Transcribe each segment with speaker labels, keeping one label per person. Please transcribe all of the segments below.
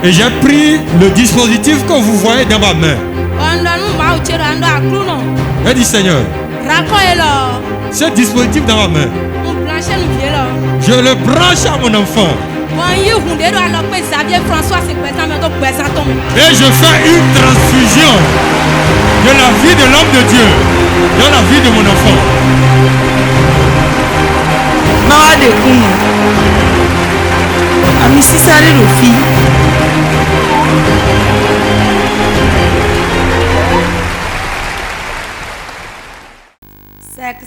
Speaker 1: Et j'ai pris le dispositif que vous voyez dans ma main. J'ai dit Seigneur, ce dispositif dans ma main, je le branche à mon enfant. Et je fais une transfusion de la vie de l'homme de Dieu dans la vie de mon enfant.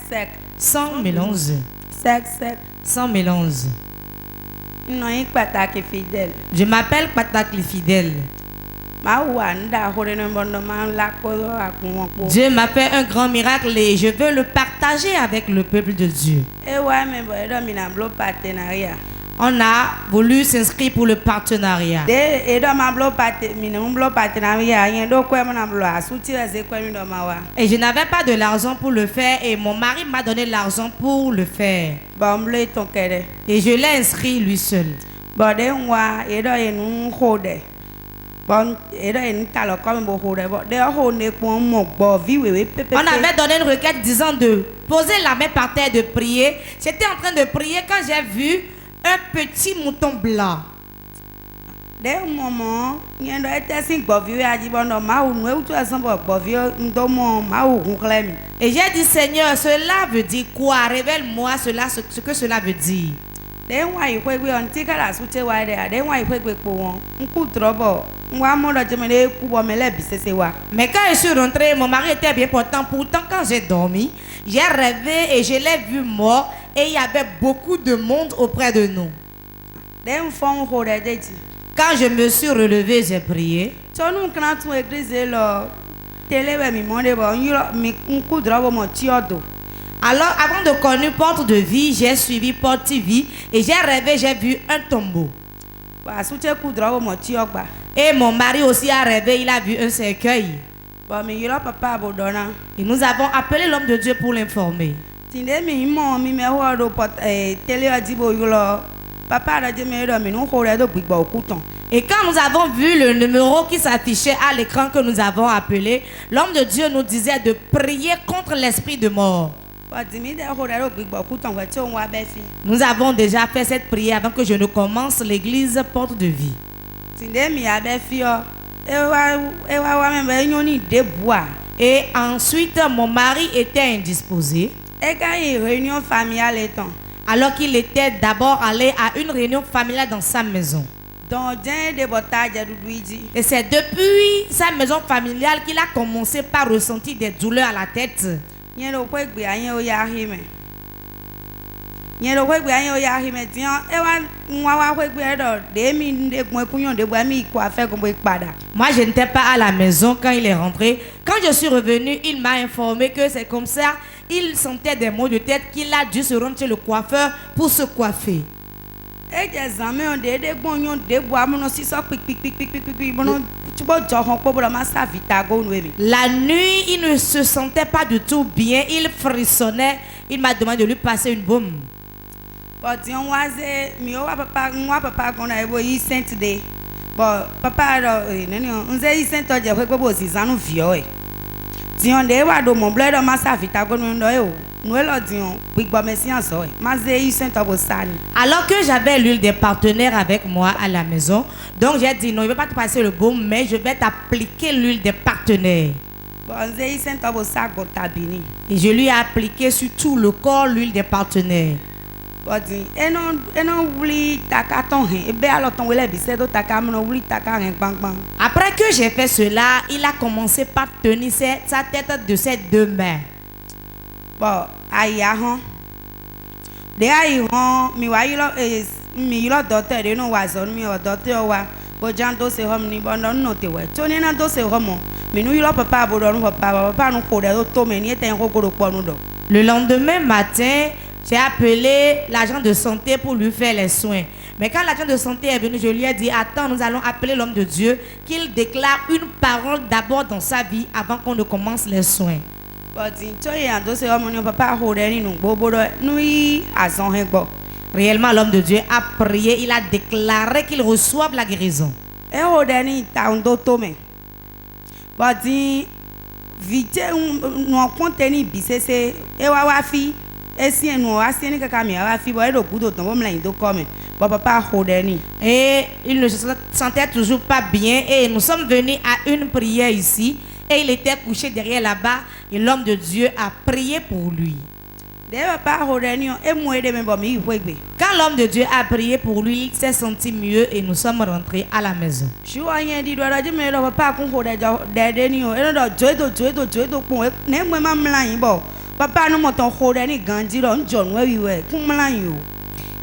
Speaker 2: Sec.
Speaker 3: Sans mélange.
Speaker 2: Sec.
Speaker 3: Sans mélange. Je m'appelle Patak le fidèle. Dieu m'a fait un grand miracle et je veux le partager avec le peuple de Dieu. On a voulu s'inscrire pour le partenariat. Et je n'avais pas de l'argent pour le faire et mon mari m'a donné l'argent pour le faire. Et je l'ai inscrit lui seul. On avait donné une requête disant de poser la main par terre et de prier. J'étais en train de prier quand j'ai vu un petit mouton blanc. Et j'ai dit Seigneur, cela veut dire quoi? Révèle-moi cela, ce que cela veut dire. Et mais quand je suis rentré, mon mari était bien portant. Pourtant, quand j'ai dormi, j'ai rêvé et je l'ai vu mort. Et il y avait beaucoup de monde auprès de nous. Quand je me suis relevé, j'ai prié. Alors, avant de connaître porte de vie, j'ai suivi porte vie et j'ai rêvé, j'ai vu un tombeau. Et mon mari aussi a rêvé, il a vu un cercueil. Et nous avons appelé l'homme de Dieu pour l'informer. Et quand nous avons vu le numéro qui s'affichait à l'écran que nous avons appelé, l'homme de Dieu nous disait de prier contre l'esprit de mort. Nous avons déjà fait cette prière avant que je ne commence l'église Porte de Vie. Et ensuite, mon mari était indisposé. Alors qu'il était d'abord allé à une réunion familiale dans sa maison. Et c'est depuis sa maison familiale qu'il a commencé par ressentir des douleurs à la tête. Moi, je n'étais pas à la maison quand il est rentré. Quand je suis revenu, il m'a informé que c'est comme ça. Il sentait des maux de tête qu'il a dû se rendre chez le coiffeur pour se coiffer. La nuit, il ne se sentait pas du tout bien. Il frissonnait. Il m'a demandé de lui passer une baume. Alors que j'avais l'huile des partenaires avec moi à la maison, donc j'ai dit non, je ne vais pas te passer le baume, mais je vais t'appliquer l'huile des partenaires. Et je lui ai appliqué sur tout le corps l'huile des partenaires. Après que j'ai fait cela, il a commencé par tenir sa tête de ses deux mains. Le lendemain matin, j'ai appelé l'agent de santé pour lui faire les soins. Mais quand l'agent de santé est venu, je lui ai dit, attends, nous allons appeler l'homme de Dieu, qu'il déclare une parole d'abord dans sa vie avant qu'on ne commence les soins. Réellement, l'homme de Dieu a prié, il a déclaré qu'il reçoive la guérison.
Speaker 2: Et au dernier temps, d'automne. Badi, vite, nous contenu bisese, et wafi, et si nous assis que camé, wafi, boy, le bout d'automne, on l'a indo comme. Papa, au dernier.
Speaker 3: Et il ne se sentait toujours pas bien. Et nous sommes venus à une prière ici. Et il était couché derrière là-bas. Et l'homme de Dieu a prié pour lui. Quand l'homme de Dieu a prié pour lui, il s'est senti mieux et nous sommes rentrés à la maison.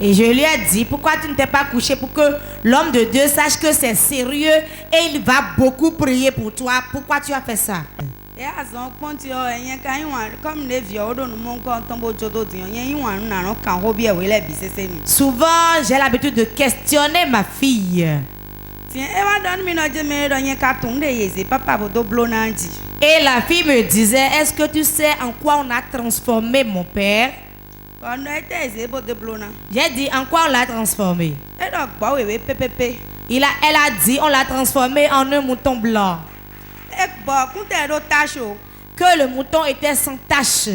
Speaker 3: Et je lui ai dit, pourquoi tu ne t'es pas couché pour que l'homme de Dieu sache que c'est sérieux et il va beaucoup prier pour toi. Pourquoi tu as fait ça? Souvent, j'ai l'habitude de questionner ma fille. Et la fille me disait, est-ce que tu sais en quoi on a transformé mon père? J'ai dit, en quoi on l'a transformé? Elle a dit, on l'a transformé en un mouton blanc. Que le mouton était sans tache.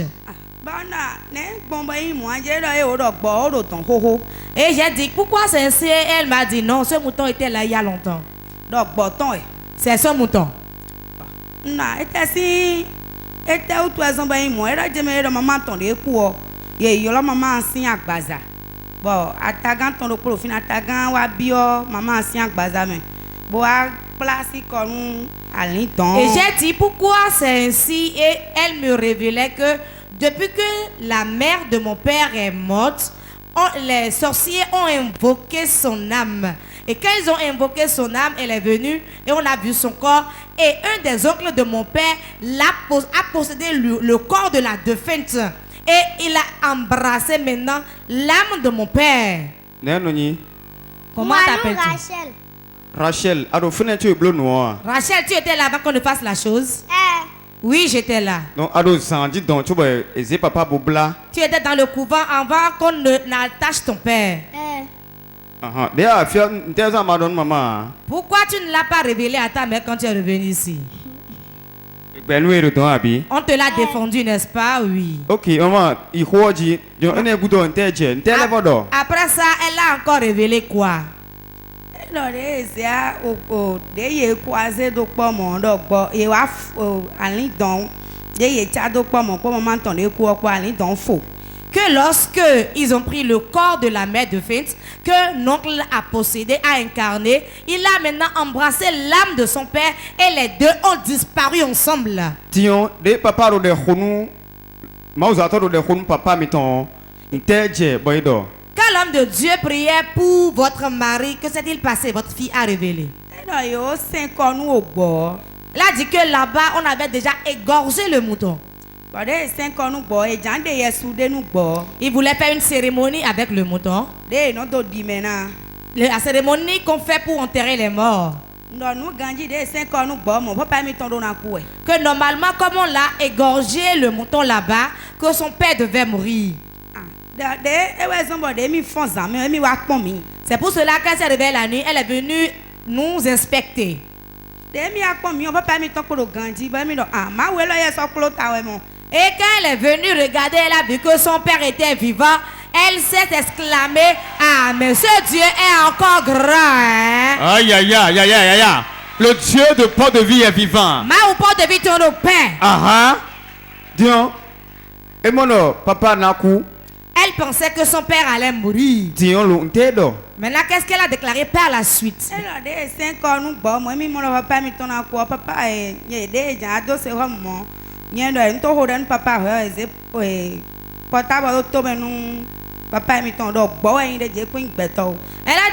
Speaker 3: Et j'ai dit, pourquoi c'est ainsi? Elle m'a dit, non, ce mouton était là il y a longtemps. C'est ce mouton. Maman ancien agbaza. Bon, atagan ton le profil atagan wa bio maman ancien agbaza mais. Bon, place comme aliton. Et j'ai dit pourquoi c'est ainsi et elle me révélait que depuis que la mère de mon père est morte, les sorciers ont invoqué son âme. Et quand ils ont invoqué son âme, elle est venue et on a vu son corps. Et un des oncles de mon père a possédé le corps de la défunte. Et il a embrassé maintenant l'âme de mon père. Comment t'appelles-tu?
Speaker 4: Rachel. Rachel,
Speaker 3: tu étais là avant qu'on ne fasse la chose? Oui, j'étais là.
Speaker 4: Non,
Speaker 3: tu étais dans le couvent avant qu'on n'attache ton père. Pourquoi tu ne l'as pas révélé à ta mère quand tu es revenu ici? On te l'a défendu, n'est-ce pas? Oui.
Speaker 4: Ok, maman, après
Speaker 3: ça, elle a encore révélé quoi? Que lorsque ils ont pris le corps de la mère de Finte, que l'oncle a possédé, a incarné, il a maintenant embrassé l'âme de son père et les deux ont disparu ensemble. Quand l'homme de Dieu priait pour votre mari, que s'est-il passé? Votre fille a révélé. Elle a dit que là-bas, on avait déjà égorgé le mouton. Il voulait faire une cérémonie avec le mouton. La cérémonie qu'on fait pour enterrer les morts. Que normalement, comme on l'a égorgé le mouton là-bas, que son père devait mourir. C'est pour cela qu'elle s'est réveillée la nuit, elle est venue nous inspecter. Et quand elle est venue regarder, elle a vu que son père était vivant. Elle s'est exclamée, ah, mais ce Dieu est encore grand, hein?
Speaker 1: Aïe, aïe, aïe, aïe, aïe, aïe. Le Dieu de Port de Vie est vivant.
Speaker 3: Ma ou Port de Vie, ton père.
Speaker 4: Ah, Dion. Et mon papa Naku.
Speaker 3: Elle pensait que son père allait mourir.
Speaker 4: Dion,
Speaker 3: maintenant, qu'est-ce qu'elle a déclaré par la suite? Elle a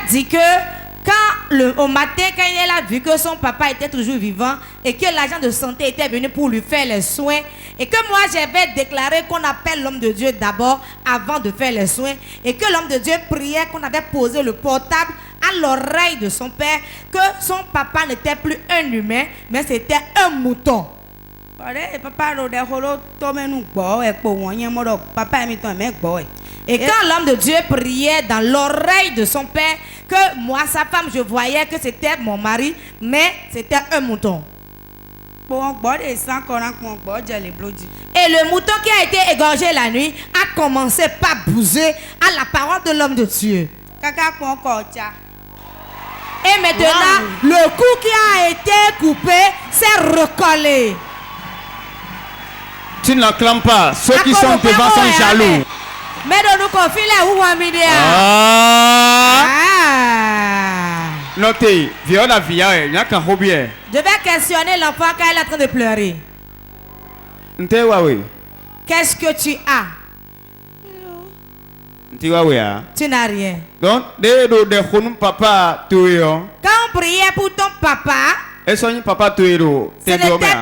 Speaker 3: dit, que au matin, quand elle a vu que son papa était toujours vivant et que l'agent de santé était venu pour lui faire les soins et que moi j'avais déclaré qu'on appelle l'homme de Dieu d'abord avant de faire les soins et que l'homme de Dieu priait, qu'on avait posé le portable à l'oreille de son père, que son papa n'était plus un humain mais c'était un mouton. Et quand l'homme de Dieu priait dans l'oreille de son père, que moi, sa femme, je voyais que c'était mon mari, mais c'était un mouton. Et le mouton qui a été égorgé la nuit a commencé par bouger à la parole de l'homme de Dieu. Et maintenant, le cou qui a été coupé s'est recollé.
Speaker 4: Tu ne l'acclames pas. Ceux qui sont devant sont jaloux. Notez, viens la vie, il n'y a qu'un hobby.
Speaker 3: Je vais questionner l'enfant quand il est en train de pleurer. Qu'est-ce que tu as? Tu n'as rien.
Speaker 4: Donc, papa,
Speaker 3: quand on priait pour ton papa, ce n'était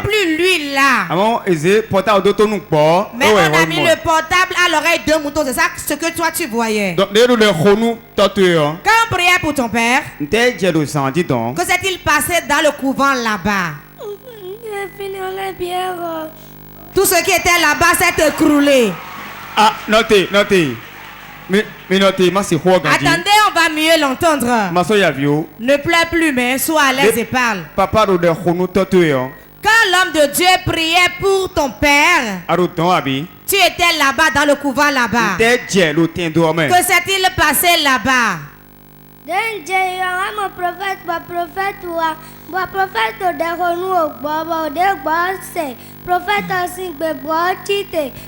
Speaker 3: plus lui là. Mais on a mis le portable à l'oreille d'un mouton. C'est ça ce que toi tu voyais. Quand on priait pour ton père, que s'est-il passé dans le couvent là-bas? Tout ce qui était là-bas s'est écroulé.
Speaker 4: Ah, notez. Attendez,
Speaker 3: on va mieux l'entendre. Ne pleure plus, mais sois à l'aise et parle. Quand l'homme de Dieu priait pour ton père, tu étais là-bas dans le couvent là-bas. Que s'est-il passé là-bas?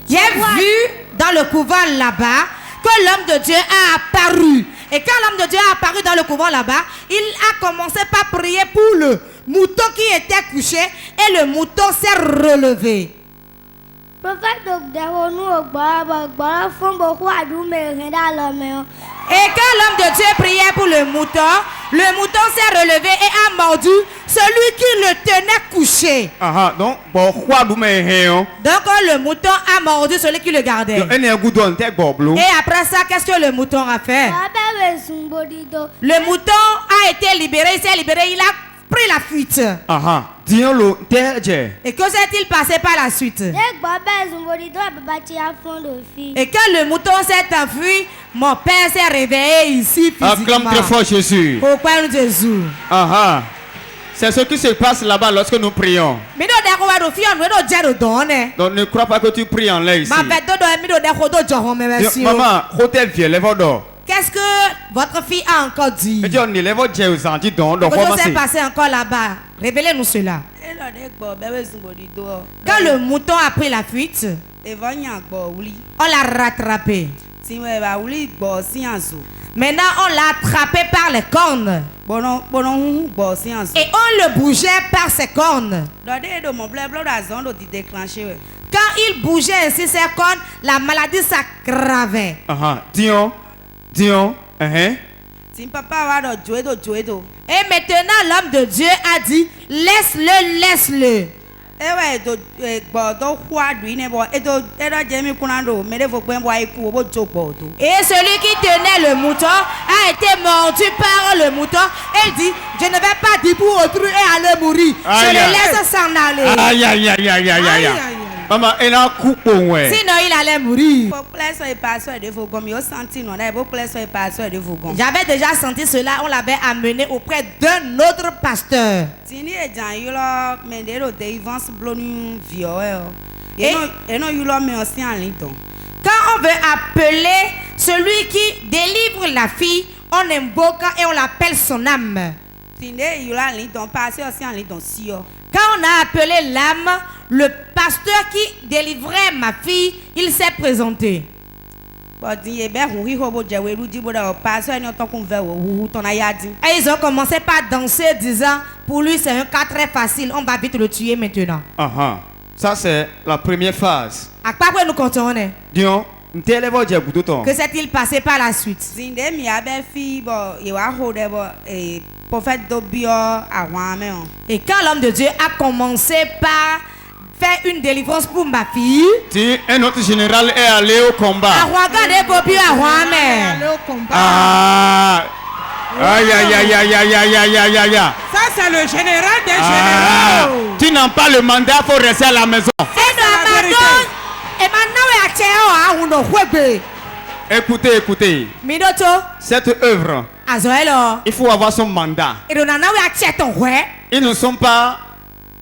Speaker 3: J'ai vu dans le couvent là-bas que l'homme de Dieu a apparu. Et quand l'homme de Dieu a apparu dans le couvent là-bas, il a commencé par prier pour le mouton qui était couché et le mouton s'est relevé. Et quand l'homme de Dieu priait pour le mouton s'est relevé et a mordu celui qui le tenait couché.
Speaker 4: Donc
Speaker 3: le mouton a mordu celui qui le gardait. Et après ça, qu'est-ce que le mouton a fait? Le mouton a été libéré, il s'est libéré, il a pris la fuite. Et que s'est-il passé par la suite? Et quand le mouton s'est enfui, mon père s'est réveillé ici physiquement.
Speaker 4: Acclame très fort Jésus.
Speaker 3: Pourquoi nous Jésus?
Speaker 4: C'est ce qui se passe là-bas lorsque nous prions. Donc ne crois pas que tu pries en l'air ici. Maman, hôtel vieux, lève-toi.
Speaker 3: Qu'est-ce que votre fille a encore dit?
Speaker 4: Que
Speaker 3: s'est passé encore là-bas? Révélez-nous cela. Quand le mouton a pris la fuite, on l'a rattrapé. Maintenant, on l'a attrapé par les cornes. Et on le bougeait par ses cornes. Quand il bougeait ainsi ses cornes, la maladie s'aggravait.
Speaker 4: Dion.
Speaker 3: Et maintenant, l'homme de Dieu a dit, laisse-le. Et celui qui tenait le mouton a été mordu par le mouton. Il dit, je ne vais pas dire pour autrui et aller mourir. Je le laisse s'en aller.
Speaker 4: Maman, elle a coupé.
Speaker 3: Sinon, il allait mourir. J'avais déjà senti cela. On l'avait amené auprès d'un autre pasteur. Quand on veut appeler celui qui délivre la fille, on invoque et on l'appelle son âme. Quand on a appelé l'âme, le pasteur qui délivrait ma fille, il s'est présenté. Et ils ont commencé par danser, disant, pour lui c'est un cas très facile, on va vite le tuer maintenant.
Speaker 4: Ça c'est la première phase.
Speaker 3: À quoi nous comptons? Que s'est-il passé par la suite? Et quand l'homme de Dieu a commencé par faire une délivrance pour ma fille,
Speaker 4: un autre général est allé au combat.
Speaker 1: Ça c'est le général des généraux.
Speaker 4: Tu n'as pas le mandat, il faut rester à la maison. Écoutez, écoutez.
Speaker 3: Minoto.
Speaker 4: Cette œuvre,
Speaker 3: Azoelo.
Speaker 4: il faut avoir son mandat.
Speaker 3: Et on en a acheté ouais.
Speaker 4: Ils ne sont pas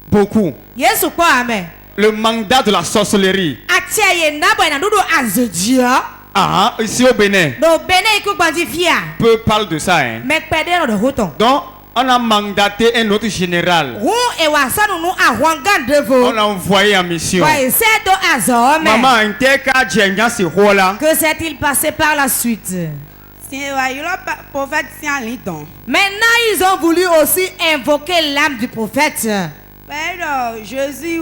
Speaker 4: beaucoup.
Speaker 3: Yesu quoi amen.
Speaker 4: Le mandat de la sorcellerie.
Speaker 3: Acheté na boy na dudu azodia.
Speaker 4: Ah, ici au Bénin.
Speaker 3: Do Bénin iku bandifia.
Speaker 4: Peu parle de ça, hein.
Speaker 3: Mais pédé de roton.
Speaker 4: Donc, on a mandaté un autre général.
Speaker 3: Ron et wasanu nu ahwangan devo.
Speaker 4: On l'a envoyé en mission.
Speaker 3: Ouais, c'est do azome.
Speaker 4: Maman, un tel cas, c'est quoi là?
Speaker 3: Que s'est-il passé par la suite? Maintenant, ils ont voulu aussi invoquer l'âme du prophète.
Speaker 2: Jésus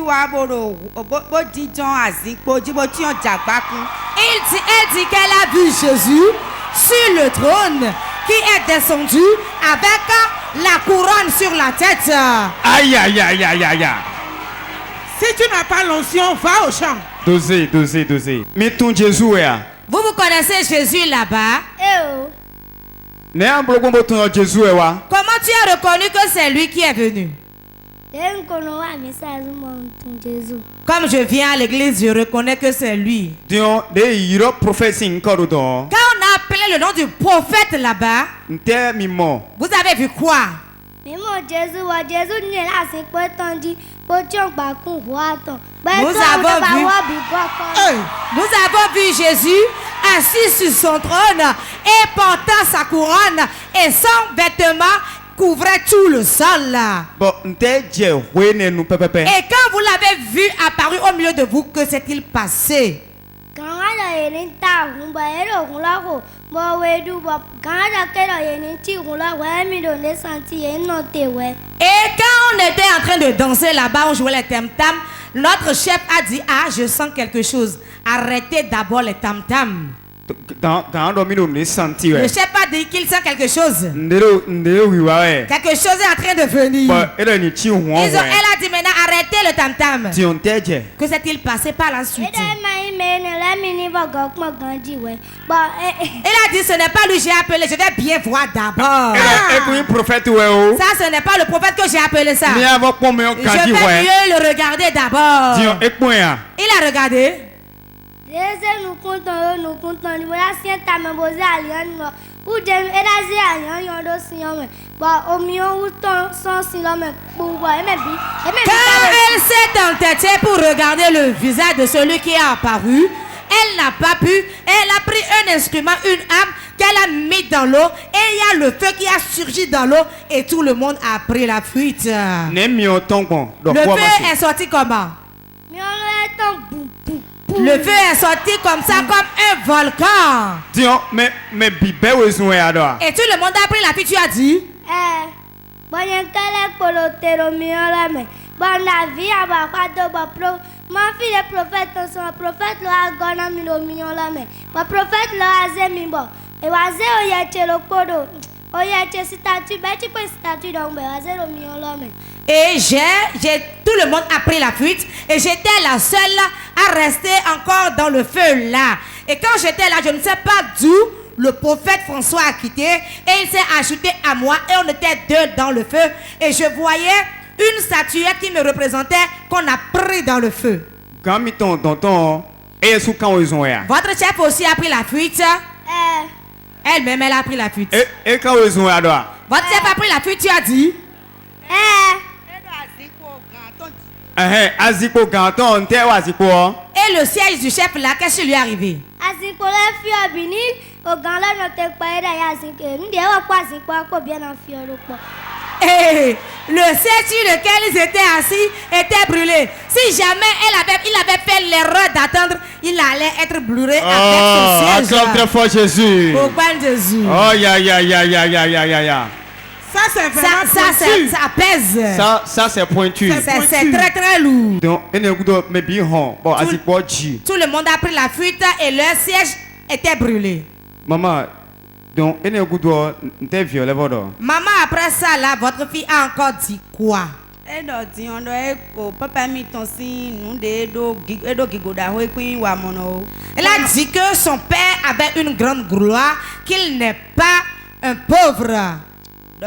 Speaker 3: Elle dit qu'elle a vu Jésus sur le trône qui est descendu avec la couronne sur la tête.
Speaker 4: Aïe, aïe, aïe, aïe, aïe.
Speaker 5: Si tu n'as pas l'onction, va au champ.
Speaker 4: Dosez, dosez, dosez. Mais ton Jésus est là.
Speaker 3: Vous connaissez Jésus là-bas?
Speaker 4: Comment
Speaker 3: tu as reconnu que c'est lui qui est venu? Comme je viens à l'église, je reconnais que c'est lui. Quand on a appelé le nom du prophète là-bas, vous avez vu quoi? Nous avons vu Jésus assis sur son trône et portant sa couronne et son vêtement couvrait tout le sol là. Et quand vous l'avez vu apparu au milieu de vous, que s'est-il passé? Et quand on était en train de danser là-bas, on jouait les tam-tam, notre chef a dit, ah, je sens quelque chose. Arrêtez d'abord les tam-tam. Le chef a dit qu'il sent quelque chose. Quelque chose est en train de venir. Elle a dit maintenant arrêtez le tam-tam. Que s'est-il passé par la suite? Elle a dit ce n'est pas lui j'ai appelé, je vais bien voir d'abord. Ça ce n'est pas le prophète que j'ai appelé ça. Je vais mieux le regarder d'abord. Il a regardé. Nous comptons, quand elle s'est entêtée pour regarder le visage de celui qui est apparu, elle n'a pas pu. Elle a pris un instrument, une âme qu'elle a mis dans l'eau et il y a le feu qui a surgi dans l'eau et tout le monde a pris la fuite. Le feu est sorti comment? Le feu est sorti comme ça, comme un volcan. Et tout le monde a pris la fuite, tu as dit?
Speaker 6: Ma fille est prophète, son prophète l'a gagné ma prophète l'a azemi bon. Et wazé oyache le podo. Oyache statue, bâti pour statue donc wazé le million l'homme.
Speaker 3: Et tout le monde a pris la fuite et j'étais la seule à rester encore dans le feu là. Et quand j'étais là, je ne sais pas d'où le prophète François a quitté et il s'est ajouté à moi et on était deux dans le feu et je voyais une statuette qui me représentait qu'on a pris dans le feu. Votre chef aussi a pris la fuite. Elle-même, elle a pris la fuite. Votre chef a pris la fuite, tu as dit? Et le siège du chef là, qu'est-ce qui lui est arrivé? Et le siège sur lequel ils étaient assis était brûlé. Si jamais il avait fait l'erreur d'attendre, il allait être brûlé avec son siège.
Speaker 4: Acclame très fort Jésus.
Speaker 3: Au bain de Jésus.
Speaker 4: Oh ya ya ya ya ya ya ya ya.
Speaker 5: Ça c'est vraiment pointu.
Speaker 3: Ça pèse.
Speaker 4: Ça c'est pointu.
Speaker 3: C'est très très lourd.
Speaker 4: Donc,
Speaker 3: tout le monde a pris la fuite et leur siège était brûlé.
Speaker 4: Maman, donc
Speaker 3: maman, après ça là, votre fille a encore dit quoi?
Speaker 2: Elle a dit
Speaker 3: que son père avait une grande gloire, qu'il n'est pas un pauvre. On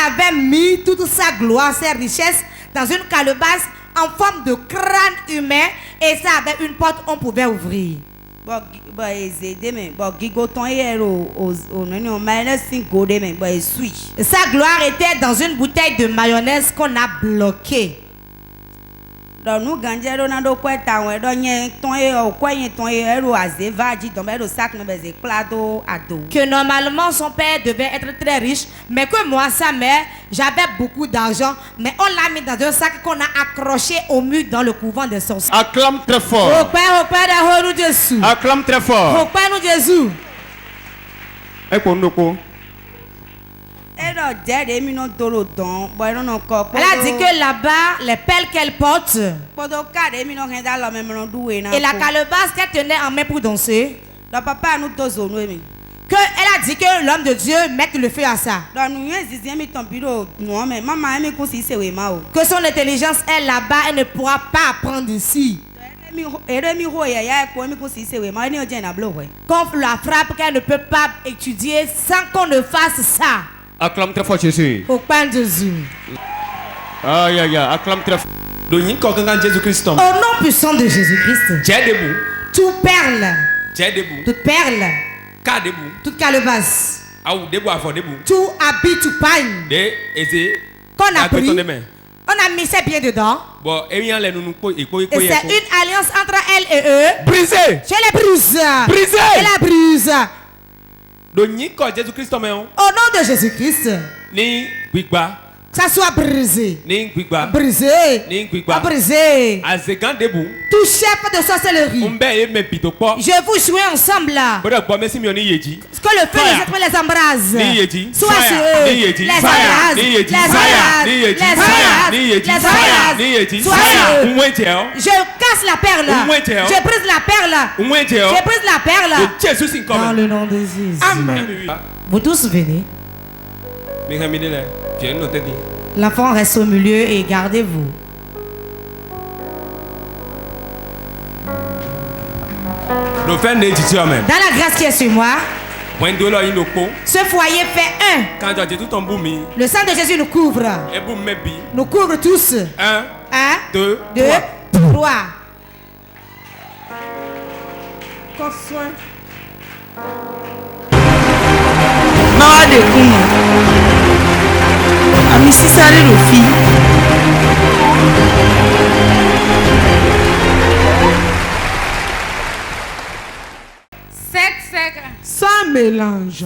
Speaker 3: avait mis toute sa gloire, ses richesses dans une calebasse en forme de crâne humain et ça avait une porte on pouvait ouvrir. Sa gloire était dans une bouteille de mayonnaise qu'on a bloquée.
Speaker 2: Que
Speaker 3: normalement son père devait être très riche, mais que moi, sa mère, j'avais beaucoup d'argent, mais on l'a mis dans un sac qu'on a accroché au mur dans le couvent des sorciers.
Speaker 4: Acclame très fort. Acclame très fort.
Speaker 3: Elle a dit que là-bas, les pelles qu'elle porte et la calebasse qu'elle tenait en main pour danser, que elle a dit que l'homme de Dieu mette le feu à ça. Que son intelligence est là-bas, elle ne pourra pas apprendre ici. Qu'on la frappe, qu'elle ne peut pas étudier sans qu'on ne fasse ça.
Speaker 4: Acclame très fort Jésus.
Speaker 3: Au pain de Jésus.
Speaker 4: Aïe aïe aïe, acclame très fort. Au nom
Speaker 3: puissant de Jésus-Christ. Tout perle. Toute perle. Toute calebasse. Tout habit, tout pagne. Qu'on a pris. On a mis ses pieds dedans. Et c'est une alliance entre elle et eux.
Speaker 4: Brisé.
Speaker 3: Je les brise.
Speaker 4: Brisé.
Speaker 3: Je la brise.
Speaker 4: Au nom
Speaker 3: de Jésus-Christ. Ça soit brisé. Brisé. Brisé. Tout chef de sorcellerie. Je vous jouer ensemble là. Que le feu des esprits les embrase. Soit sur eux. Les embrase. Les embrase. Les embrase. Soit sur eux. Je casse la perle. Je brise la perle. Je brise la perle. Dans le nom de Jésus.
Speaker 5: Amen.
Speaker 3: Vous tous venez. L'enfant reste au milieu et gardez-vous.
Speaker 4: Dans
Speaker 3: la grâce qui est sur moi, ce foyer fait un. Le sang de Jésus nous couvre. Nous couvre tous. 1, 2, 3.
Speaker 5: Sans mélange.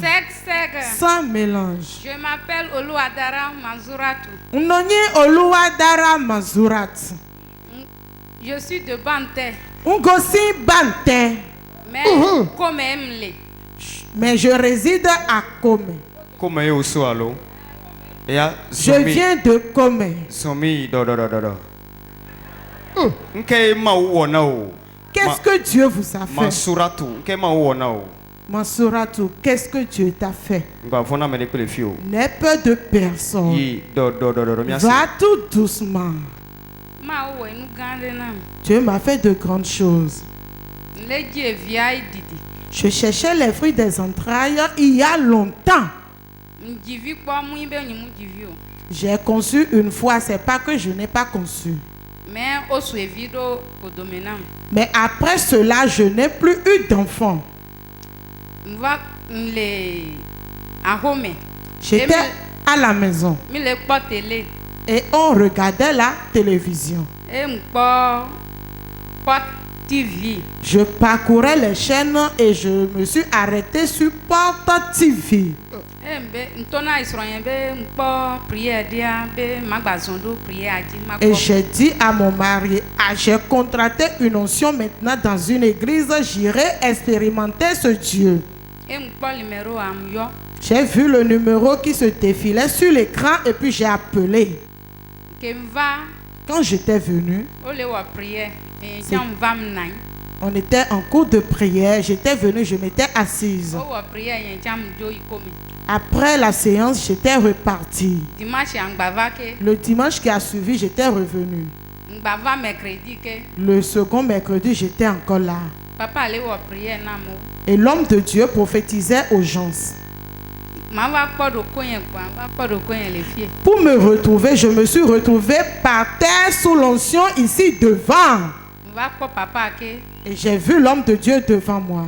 Speaker 5: Sans mélange.
Speaker 7: Je m'appelle Oluwadara Manzouratu.
Speaker 5: Unonye Oluwadara Manzourat.
Speaker 7: Je suis de Banté.
Speaker 5: Ungosi Banté.
Speaker 7: Mais comme Emle.
Speaker 5: Mais je réside à Kome. Je viens de Kome. Qu'est-ce que Dieu vous a fait? Mansouratou, qu'est-ce que Dieu t'a fait? N'aie peur de personne. Va tout doucement. Dieu m'a fait de grandes choses. Je cherchais les fruits des entrailles il y a longtemps. J'ai conçu une fois, c'est pas que je n'ai pas conçu. Mais après cela, je n'ai plus eu d'enfant. J'étais à la maison et on regardait la télévision. Je parcourais les chaînes et je me suis arrêté sur Porte TV. Et j'ai dit à mon mari, j'ai contracté une onction maintenant dans une église, j'irai expérimenter ce Dieu. J'ai vu le numéro qui se défilait sur l'écran et puis j'ai appelé. Quand j'étais venu, on était en cours de prière, j'étais venu, je m'étais assise. Après la séance, j'étais reparti. Le dimanche qui a suivi, j'étais revenu. Le second mercredi, j'étais encore là. Et l'homme de Dieu prophétisait aux gens. Pour me retrouver, je me suis retrouvé par terre sous l'onction ici devant. Et j'ai vu l'homme de Dieu devant moi.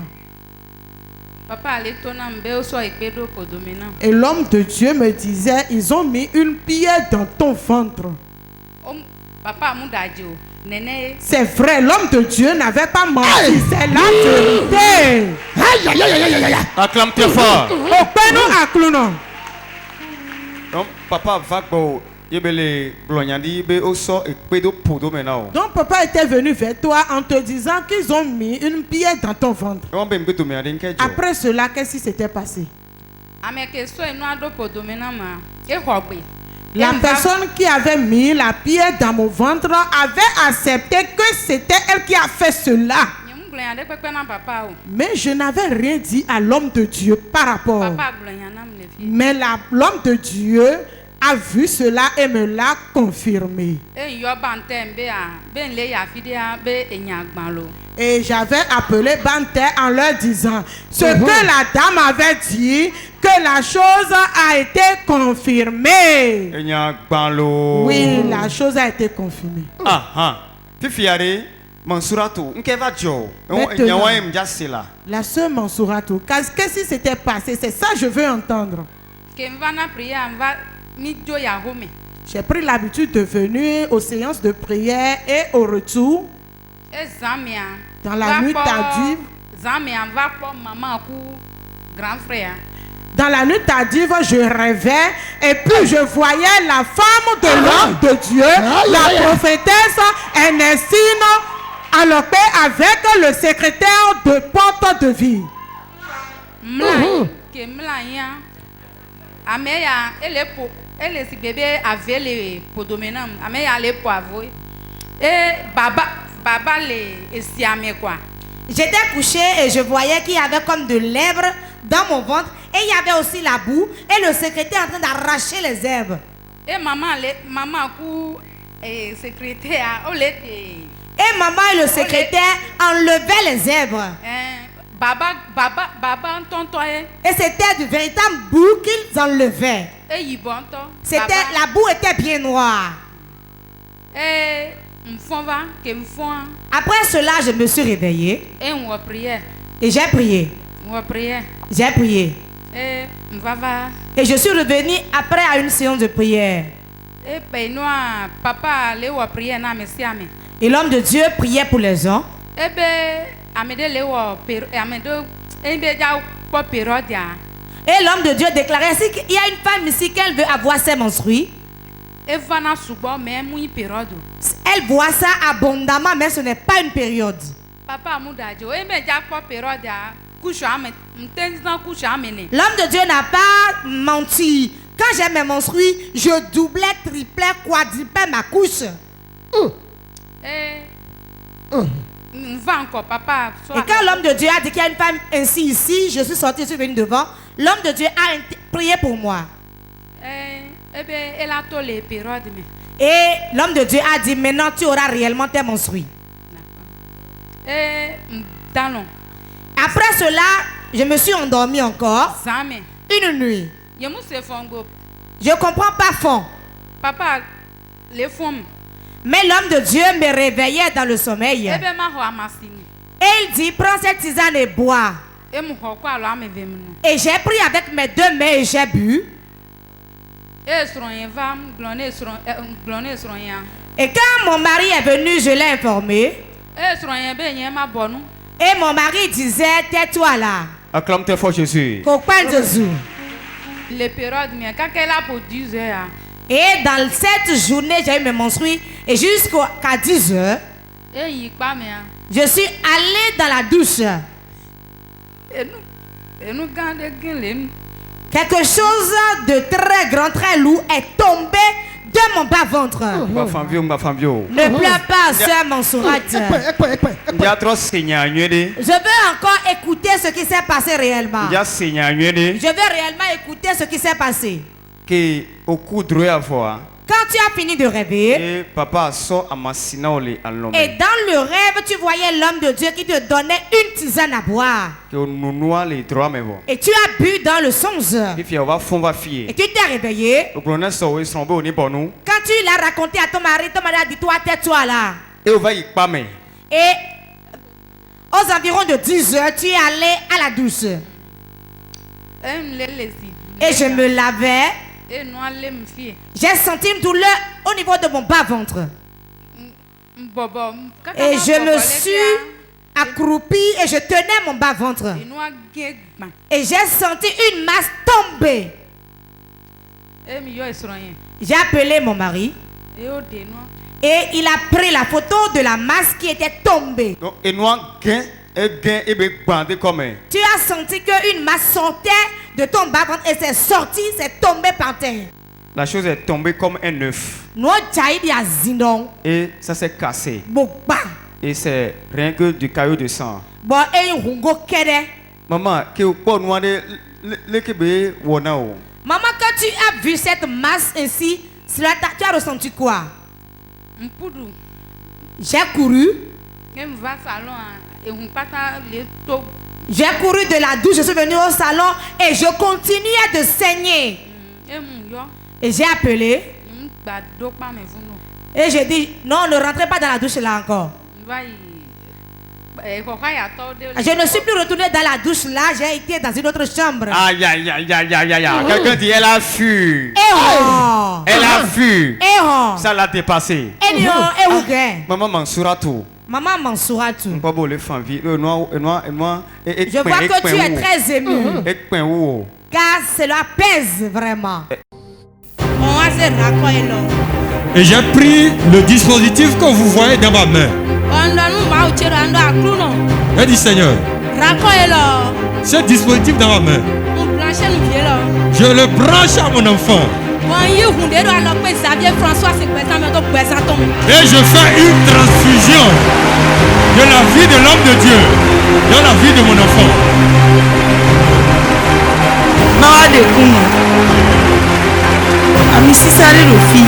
Speaker 5: Et l'homme de Dieu me disait, ils ont mis une pierre dans ton ventre. C'est vrai, l'homme de Dieu n'avait pas menti, c'est la vérité.
Speaker 4: Acclame très fort.
Speaker 8: Donc, papa va pour
Speaker 5: donc papa était venu vers toi en te disant qu'ils ont mis une pierre dans ton ventre. Après cela, qu'est-ce qui s'était passé? La personne qui avait mis la pierre dans mon ventre avait accepté que c'était elle qui a fait cela. Mais je n'avais rien dit à l'homme de Dieu par rapport. Mais l'homme de Dieu a vu cela et me l'a confirmé. Et j'avais appelé Bante en leur disant ce que la dame avait dit, que la chose a été confirmée. Oui, la chose a été confirmée. La sœur Mansouratou, qu'est-ce qui s'était passé? C'est ça que je veux entendre. J'ai pris l'habitude de venir aux séances de prière et au retour, dans la nuit tardive, je rêvais et puis je voyais la femme de l'homme de Dieu, la prophétesse Ernestine, alloper avec le secrétaire de porte de vie.
Speaker 3: J'étais couché et je voyais qu'il y avait comme de l'herbe dans mon ventre et il y avait aussi la boue et le secrétaire en train d'arracher les herbes. Et maman et le secrétaire enlevaient les herbes. Et c'était du véritable boue qu'ils enlevaient. La boue était bien noire. Après cela, je me suis réveillée. Et j'ai prié. J'ai prié. Et je suis revenue après à une séance de prière. Et l'homme de Dieu priait pour les gens. Et l'homme de Dieu déclarait qu'il y a une femme ici qu'elle veut avoir ses menstrues. Elle voit ça abondamment, mais ce n'est pas une période. L'homme de Dieu n'a pas menti. Quand j'ai mes menstrues, je doublais, triplais, quadruplais ma couche. Et quand l'homme de Dieu a dit qu'il y a une femme ainsi ici, je suis sortie, je suis venue devant. L'homme de Dieu a prié pour moi. Et l'homme de Dieu a dit, maintenant tu auras réellement tes menstrues. Après cela, je me suis endormie encore. Une nuit. Je ne comprends pas fond. Mais l'homme de Dieu me réveillait dans le sommeil. Et il dit, prends cette tisane et bois. Et j'ai pris avec mes deux mains et j'ai bu. Et quand mon mari est venu, je l'ai informé. Et mon mari disait, tais-toi là.
Speaker 4: Acclame très fort Jésus.
Speaker 3: Et dans cette journée, j'ai eu mes menstrues. Et jusqu'à 10 heures, je suis allée dans la douche. Quelque chose de très grand, très lourd est tombé de mon bas-ventre. Ne pleure pas, sœur Mansourate. Je veux encore écouter ce qui s'est passé réellement. Je veux réellement écouter ce qui s'est passé. Quand tu as fini de rêver,
Speaker 8: et papa sort à Massina oli à l'homme.
Speaker 3: et dans le rêve, tu voyais l'homme de Dieu qui te donnait une tisane à boire.
Speaker 8: Que nous noie les droits mais bon.
Speaker 3: Et tu as bu dans le songe.
Speaker 8: Et puis on va fond va
Speaker 3: Et
Speaker 8: fier.
Speaker 3: tu t'es réveillé.
Speaker 8: Le colonel sort son beau ni pour nous.
Speaker 3: Quand tu l'as raconté à ton mari a dit toi, tais-toi là.
Speaker 8: Et on va y pas mais.
Speaker 3: Et aux environs de 10 heures, tu es allé à la douche. Et je me lavais. J'ai senti une douleur au niveau de mon bas-ventre. Et je me suis accroupie et je tenais mon bas-ventre. Et j'ai senti une masse tomber. J'ai appelé mon mari. Et il a pris la photo de la masse qui était tombée.
Speaker 8: Donc et noir gain et be bandé comme.
Speaker 3: Tu as senti qu'une masse sortait de ton bas-ventre et c'est sorti, c'est tombé par terre.
Speaker 8: La chose est tombée comme un œuf. Et ça s'est cassé. Et c'est rien que du caillou de sang. Maman, que pour nous le kebe wonao.
Speaker 3: Maman, quand tu as vu cette masse ainsi, tu as ressenti quoi? J'ai couru. J'ai couru de la douche, je suis venu au salon et je continuais de saigner. Et j'ai appelé. Et j'ai dit, non, ne rentrez pas dans la douche là encore. Je ne suis plus retourné dans la douche là, j'ai été dans une autre chambre.
Speaker 8: Aïe, aïe, aïe, aïe, aïe, aïe. Quelqu'un dit, elle a fui. Elle a fui. Ça l'a dépassé. Maman Mansouratou.
Speaker 3: Maman Mansouratou.
Speaker 8: Je vois
Speaker 3: que tu es très ému. Car cela pèse vraiment.
Speaker 1: Et j'ai pris le dispositif que vous voyez dans ma main. J'ai dit Seigneur, ce dispositif dans ma main, je le branche à mon enfant. Et je fais une transfusion de la vie de l'homme de Dieu dans la vie de mon enfant.
Speaker 2: Ami Sisare Rofi.